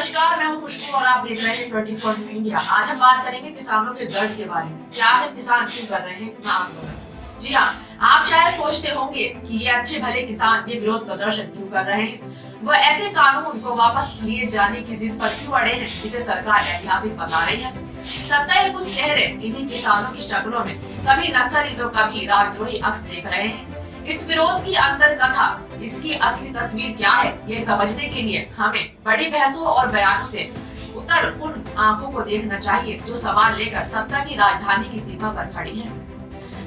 नमस्कार, मैं हूं खुशबू और आप देख रहे हैं 24 न्यूज़ इंडिया। आज हम बात करेंगे किसानों के दर्द के बारे में। क्या आखिर किसान क्यों कर रहे हैं आंदोलन? जी हाँ, आप शायद सोचते होंगे कि ये अच्छे भले किसान ये विरोध प्रदर्शन क्यों कर रहे हैं, वह ऐसे कानून को वापस लिए जाने की जिद पर क्यों अड़े हैं जिसे सरकार ऐतिहासिक बता रही है। सत्ता के कुछ चेहरे इन्हीं किसानों की शक्लों में कभी नक्सली तो कभी राजद्रोही अक्स देख रहे हैं। इस विरोध की अंतर कथा, इसकी असली तस्वीर क्या है, ये समझने के लिए हमें बड़ी बहसों और बयानों से उतर उन आंखों को देखना चाहिए जो सवाल लेकर सत्ता की राजधानी की सीमा पर खड़ी हैं।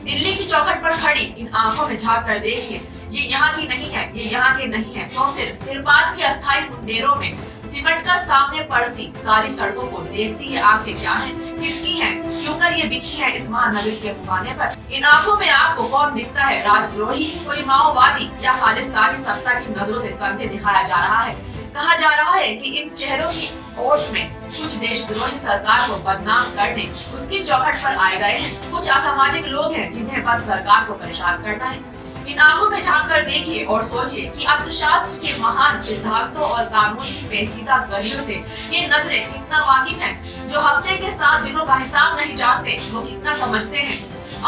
दिल्ली की चौखट पर खड़ी इन आंखों में झांक कर देखिए, ये यहाँ की नहीं है, ये यहाँ के नहीं है। तो फिर तिरपाल की अस्थायी मुंडेरों में सिमट कर सामने पड़ती काली सड़कों को देखती ये आंखें क्या हैं, किसकी हैं, क्यों कर ये बिछी है इस महानगरी के मुहाने पर। इन आंखों में आपको कौन दिखता है, राजद्रोही, कोई माओवादी या खालिस्तानी सत्ता की नजरों से संदेह दिखाया जा रहा है। कहा जा रहा है कि इन चेहरों की ओट में कुछ देशद्रोही सरकार को बदनाम करने उसकी चौखट पर आए गए हैं। कुछ असामाजिक लोग हैं जिन्हें बस सरकार को परेशान करना है। इन आंखों में झांक कर देखिए और सोचिए कि अर्थशास्त्र के महान सिद्धांतों और कानून की पेचीदा गलियों से ये नजरें कितना वाकिफ हैं। जो हफ्ते के 7 दिनों का हिसाब नहीं जानते, वो कितना समझते हैं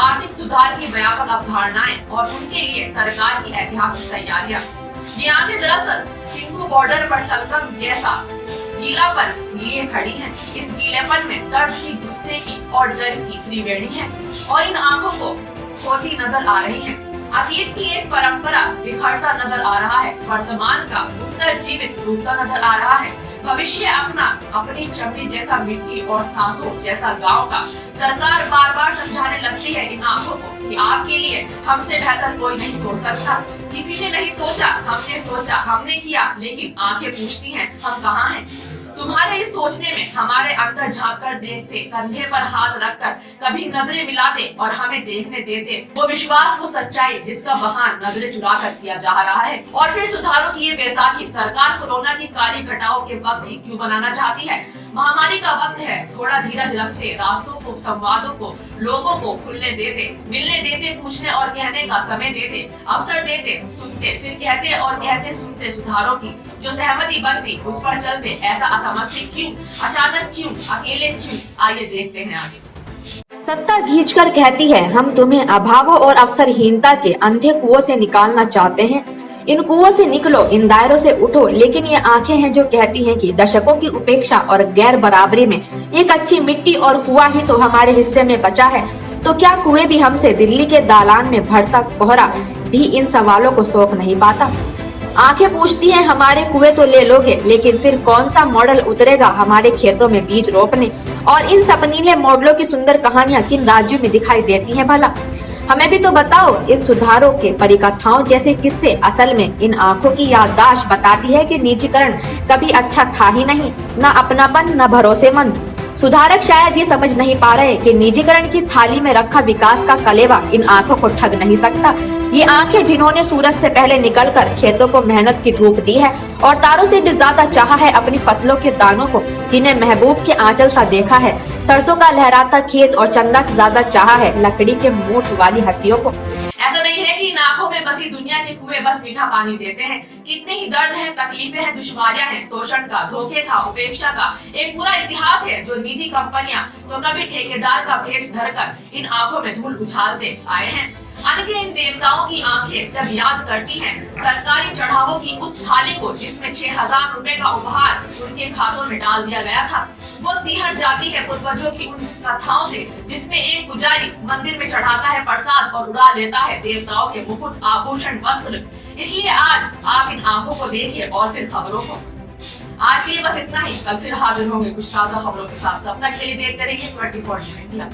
आर्थिक सुधार की व्यापक अवधारणाएं और उनके लिए सरकार की ऐतिहासिक तैयारियां। ये आंखें दरअसल सिंधु बॉर्डर पर संगम जैसा गीलापन लिए खड़ी हैं। इस गीलेपन में दर्द की, गुस्से की और डर की त्रिवेणी है और इन आंखों को खोती नजर आ रही है। अतीत की एक परंपरा बिखरता नजर आ रहा है, वर्तमान का पुनर्जीवित डूबता नजर आ रहा है, भविष्य अपनी चमड़ी जैसा मिट्टी और सांसों जैसा गांव का। सरकार बार बार समझाने लगती है इन आंखों को कि आपके लिए हमसे बेहतर कोई नहीं सोच सकता। किसी ने नहीं सोचा, हमने सोचा, हमने किया, लेकिन आंखें पूछती हैं हम कहाँ हैं। तुम्हारे इस सोचने में हमारे अंदर झांक कर देखते, कंधे पर हाथ रखकर कभी नजरें मिलाते और हमें देखने देते वो विश्वास, वो सच्चाई जिसका बखान नजरें चुरा कर किया जा रहा है। और फिर सुधारों की ये बैसाखी सरकार कोरोना की काली घटाओं के वक्त ही क्यों बनाना चाहती है। महामारी का वक्त है, थोड़ा धीरज रखते, रास्तों को, संवादों को लोगों को खुलने देते, मिलने देते, पूछने और कहने का समय देते, अवसर देते, सुनते, फिर कहते और कहते सुनते, सुधारों की जो सहमति बनती उस पर चलते। ऐसा असमझ क्यों, अचानक क्यों, अकेले क्यों, आइए देखते हैं आगे। सत्ता खींचकर कहती है हम तुम्हें अभावों और अवसरहीनता के अंधे कुओं से निकालना चाहते हैं। इन कुओं से निकलो, इन दायरों से उठो। लेकिन ये आंखें हैं जो कहती हैं कि दशकों की उपेक्षा और गैर बराबरी में एक अच्छी मिट्टी और कुआं ही तो हमारे हिस्से में बचा है। तो क्या कुएं भी हमसे? दिल्ली के दालान में भरता कोहरा भी इन सवालों को सोख नहीं पाता। आंखें पूछती हैं हमारे कुएं तो ले लोगे, लेकिन फिर कौन सा मॉडल उतरेगा हमारे खेतों में बीज रोपने? और इन सपनीले मॉडलों की सुंदर कहानियां किन राज्यों में दिखाई देती हैं भला? हमें भी तो बताओ। इन सुधारों के परिकथाओं जैसे किस्से असल में इन आंखों की याददाश्त बताती है कि निजीकरण कभी अच्छा था ही नहीं, न अपनापन न भरोसेमंद। सुधारक शायद ये समझ नहीं पा रहे कि निजीकरण की थाली में रखा विकास का कलेवा इन आंखों को ठग नहीं सकता। ये आंखें जिन्होंने सूरज से पहले निकलकर खेतों को मेहनत की धूप दी है और तारों से भी ज्यादा चाहा है अपनी फसलों के दानों को, जिन्हें महबूब के आंचल सा देखा है सरसों का लहराता खेत और चंदा से ज्यादा चाहा है लकड़ी के मूठ वाली हंसियों को। ऐसा नहीं है कि इन आंखों में बसी दुनिया के कुएं बस मीठा पानी देते हैं। कितने ही दर्द हैं, तकलीफें हैं, दुश्वारियां हैं, शोषण का, धोखे का, उपेक्षा का एक पूरा इतिहास है जो निजी कंपनियां तो कभी ठेकेदार का भेष धरकर इन आंखों में धूल उछालते आए हैं। अन्न के इन देवताओं की आंखें जब याद करती हैं सरकारी चढ़ावों की उस थाली को जिसमें 6000 रुपए का उपहार उनके खातों में डाल दिया गया था, वो सिहर जाती है पूर्वजों की उन कथाओं से जिसमें एक पुजारी मंदिर में चढ़ाता है प्रसाद और उड़ा लेता है देवताओं के मुकुट, आभूषण, वस्त्र। इसलिए आज आप इन आंखों को देखिए और फिर खबरों को। आज के लिए बस इतना ही, कल फिर हाजिर होंगे कुछ ताजा खबरों के साथ। तब तक के लिए देखते रहिए 24 न्यूज़ इंडिया।